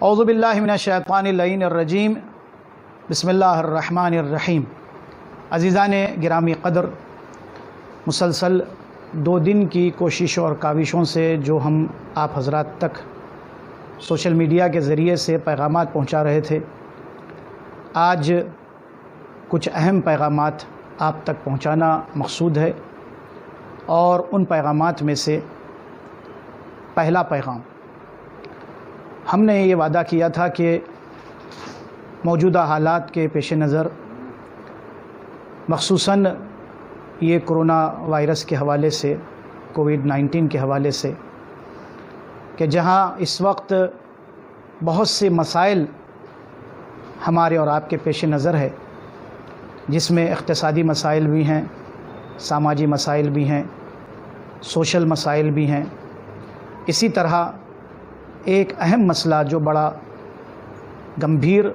اعوذ باللہ من الشیطان اللعین الرجیم بسم اللہ الرحمن الرحیم۔ عزیزان گرامی قدر، مسلسل 2 دن کی کوششوں اور کاوشوں سے جو ہم آپ حضرات تک سوشل میڈیا کے ذریعے سے پیغامات پہنچا رہے تھے، آج کچھ اہم پیغامات آپ تک پہنچانا مقصود ہے، اور ان پیغامات میں سے پہلا پیغام، ہم نے یہ وعدہ کیا تھا کہ موجودہ حالات کے پیش نظر، مخصوصاً یہ کرونا وائرس کے حوالے سے، کووڈ-19 کے حوالے سے، کہ جہاں اس وقت بہت سے مسائل ہمارے اور آپ کے پیش نظر ہے، جس میں اقتصادی مسائل بھی ہیں، سماجی مسائل بھی ہیں، سوشل مسائل بھی ہیں، اسی طرح ایک اہم مسئلہ جو بڑا گمبھیر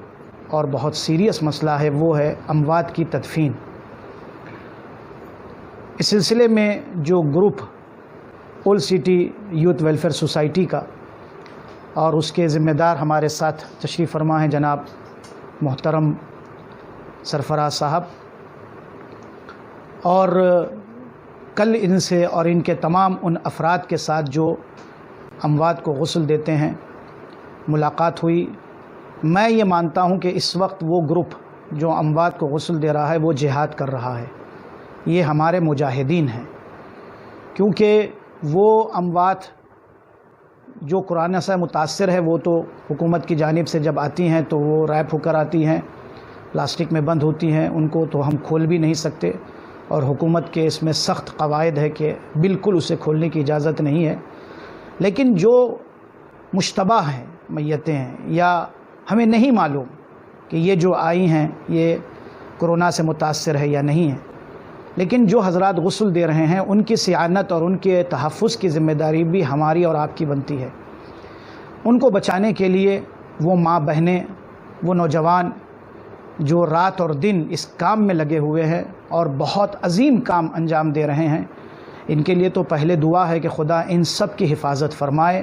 اور بہت سیریس مسئلہ ہے، وہ ہے اموات کی تدفین۔ اس سلسلے میں جو group old city youth welfare society کا، اور اس کے ذمہ دار ہمارے ساتھ تشریف فرما ہیں جناب محترم سرفراز صاحب، اور کل ان سے اور ان کے تمام ان افراد کے ساتھ جو اموات کو غسل دیتے ہیں ملاقات ہوئی۔ میں یہ مانتا ہوں کہ اس وقت وہ گروپ جو اموات کو غسل دے رہا ہے وہ جہاد کر رہا ہے، یہ ہمارے مجاہدین ہیں، کیونکہ وہ اموات جو کورونا سے متاثر ہے، وہ تو حکومت کی جانب سے جب آتی ہیں تو وہ ریپ ہو کر آتی ہیں، پلاسٹک میں بند ہوتی ہیں، ان کو تو ہم کھول بھی نہیں سکتے، اور حکومت کے اس میں سخت قواعد ہے کہ بالکل اسے کھولنے کی اجازت نہیں ہے۔ لیکن جو مشتبہ ہیں، میتیں ہیں، یا ہمیں نہیں معلوم کہ یہ جو آئی ہیں یہ کرونا سے متاثر ہے یا نہیں ہے، لیکن جو حضرات غسل دے رہے ہیں ان کی صیانت اور ان کے تحفظ کی ذمہ داری بھی ہماری اور آپ کی بنتی ہے۔ ان کو بچانے کے لیے وہ ماں بہنیں، وہ نوجوان جو رات اور دن اس کام میں لگے ہوئے ہیں اور بہت عظیم کام انجام دے رہے ہیں، ان کے لیے تو پہلے دعا ہے کہ خدا ان سب کی حفاظت فرمائے،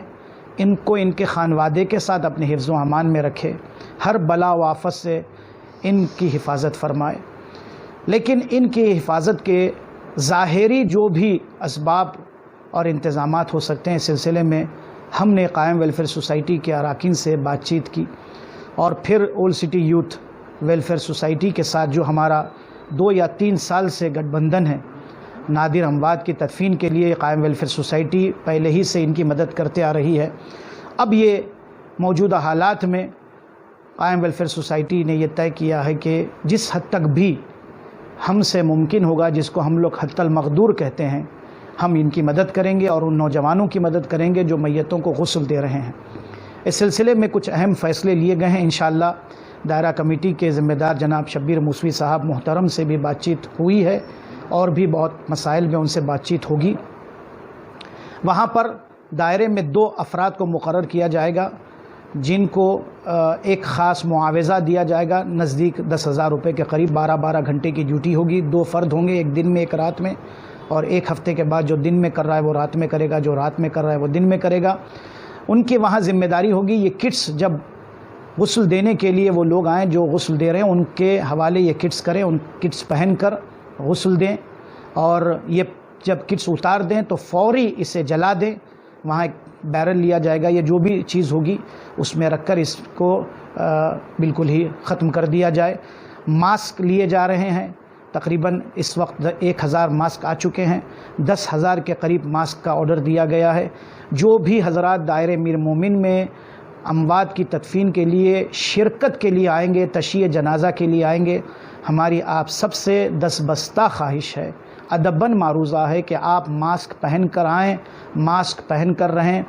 ان کو ان کے خانوادے کے ساتھ اپنے حفظ و امان میں رکھے، ہر بلا و آفت سے ان کی حفاظت فرمائے۔ لیکن ان کی حفاظت کے ظاہری جو بھی اسباب اور انتظامات ہو سکتے ہیں، اس سلسلے میں ہم نے قائم ویلفیئر سوسائٹی کے اراکین سے بات چیت کی، اور پھر old city youth welfare society کے ساتھ جو ہمارا 2 یا 3 سال سے گٹھ بندھن ہے نادر اموات کی تدفین کے لیے، قائم ویلفیئر سوسائٹی پہلے ہی سے ان کی مدد کرتے آ رہی ہے۔ اب یہ موجودہ حالات میں قائم ویلفیئر سوسائٹی نے یہ طے کیا ہے کہ جس حد تک بھی ہم سے ممکن ہوگا، جس کو ہم لوگ حد المقدور کہتے ہیں، ہم ان کی مدد کریں گے اور ان نوجوانوں کی مدد کریں گے جو میتوں کو غسل دے رہے ہیں۔ اس سلسلے میں کچھ اہم فیصلے لیے گئے ہیں، انشاءاللہ دائرہ کمیٹی کے ذمہ دار جناب شبیر موسوی صاحب محترم سے بھی بات چیت ہوئی ہے، اور بھی بہت مسائل میں ان سے بات چیت ہوگی۔ وہاں پر دائرے میں 2 افراد کو مقرر کیا جائے گا، جن کو ایک خاص معاوضہ دیا جائے گا، نزدیک 10,000 روپے کے قریب، 12 گھنٹے کی ڈیوٹی ہوگی، 2 فرد ہوں گے، ایک دن میں ایک رات میں، اور 1 ہفتے کے بعد جو دن میں کر رہا ہے وہ رات میں کرے گا، جو رات میں کر رہا ہے وہ دن میں کرے گا۔ ان کی وہاں ذمہ داری ہوگی، یہ کٹس جب غسل دینے کے لیے وہ لوگ آئیں جو غسل دے رہے ہیں، ان کے حوالے یہ کٹس کریں، ان کٹس پہن کر غسل دیں، اور یہ جب کٹس اتار دیں تو فوری اسے جلا دیں۔ وہاں ایک بیرل لیا جائے گا، یہ جو بھی چیز ہوگی اس میں رکھ کر اس کو بالکل ہی ختم کر دیا جائے۔ ماسک لیے جا رہے ہیں، تقریباً اس وقت 1,000 ماسک آ چکے ہیں، 10,000 کے قریب ماسک کا آرڈر دیا گیا ہے۔ جو بھی حضرات دائرہ میر مومن میں اموات کی تدفین کے لیے شرکت کے لیے آئیں گے، تشییع جنازہ کے لیے آئیں گے، ہماری آپ سب سے دستبستہ خواہش ہے، ادباً معروضہ ہے کہ آپ ماسک پہن کر آئیں، ماسک پہن کر رہیں،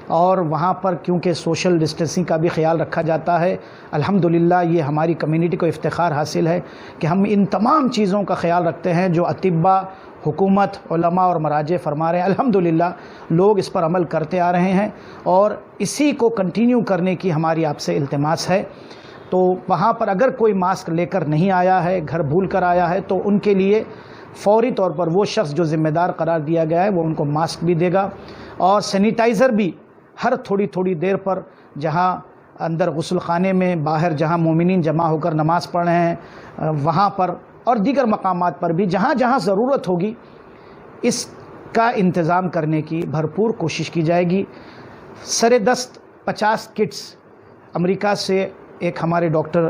اور وہاں پر کیونکہ سوشل ڈسٹینسنگ کا بھی خیال رکھا جاتا ہے۔ الحمدللہ یہ ہماری کمیونٹی کو افتخار حاصل ہے کہ ہم ان تمام چیزوں کا خیال رکھتے ہیں جو اطباء، حکومت، علماء اور مراجع فرما رہے ہیں۔ الحمدللہ لوگ اس پر عمل کرتے آ رہے ہیں، اور اسی کو کنٹینیو کرنے کی ہماری آپ سے التماس ہے۔ تو وہاں پر اگر کوئی ماسک لے کر نہیں آیا ہے، گھر بھول کر آیا ہے، تو ان کے لیے فوری طور پر وہ شخص جو ذمہ دار قرار دیا گیا ہے وہ ان کو ماسک بھی دے گا، اور سینیٹائزر بھی ہر تھوڑی دیر پر جہاں اندر غسل خانے میں، باہر جہاں مومنین جمع ہو کر نماز پڑھ رہے ہیں وہاں پر، اور دیگر مقامات پر بھی جہاں جہاں ضرورت ہوگی اس کا انتظام کرنے کی بھرپور کوشش کی جائے گی۔ سر دست 50 کٹس امریکہ سے ایک ہمارے ڈاکٹر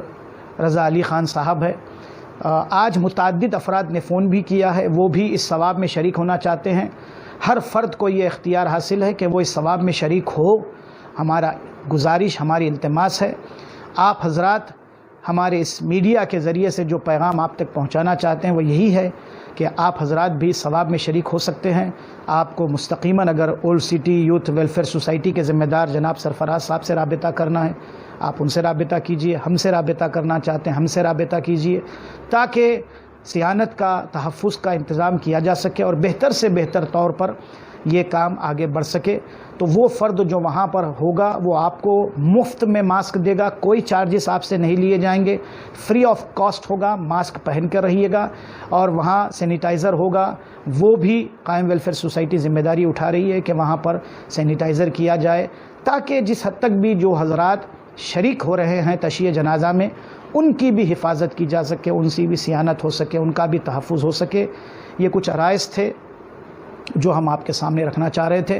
رضا علی خان صاحب ہے، آج متعدد افراد نے فون بھی کیا ہے، وہ بھی اس ثواب میں شریک ہونا چاہتے ہیں۔ ہر فرد کو یہ اختیار حاصل ہے کہ وہ اس ثواب میں شریک ہو۔ ہمارا گزارش، ہماری التماس ہے، آپ حضرات ہمارے اس میڈیا کے ذریعے سے جو پیغام آپ تک پہنچانا چاہتے ہیں وہ یہی ہے کہ آپ حضرات بھی ثواب میں شریک ہو سکتے ہیں۔ آپ کو مستقیماً اگر old city youth welfare society کے ذمہ دار جناب سرفراز صاحب سے رابطہ کرنا ہے، آپ ان سے رابطہ کیجئے، ہم سے رابطہ کرنا چاہتے ہیں ہم سے رابطہ کیجئے، تاکہ صیانت کا، تحفظ کا انتظام کیا جا سکے اور بہتر سے بہتر طور پر یہ کام آگے بڑھ سکے۔ تو وہ فرد جو وہاں پر ہوگا وہ آپ کو مفت میں ماسک دے گا، کوئی چارجز آپ سے نہیں لیے جائیں گے، فری آف کاسٹ ہوگا، ماسک پہن کر رہیے گا، اور وہاں سینیٹائزر ہوگا، وہ بھی قائم ویلفیئر سوسائٹی ذمہ داری اٹھا رہی ہے کہ وہاں پر سینیٹائزر کیا جائے، تاکہ جس حد تک بھی جو حضرات شریک ہو رہے ہیں تشییع جنازہ میں ان کی بھی حفاظت کی جا سکے، ان سے بھی صیانت ہو سکے، ان کا بھی تحفظ ہو سکے۔ یہ کچھ عرائض تھے جو ہم آپ کے سامنے رکھنا چاہ رہے تھے۔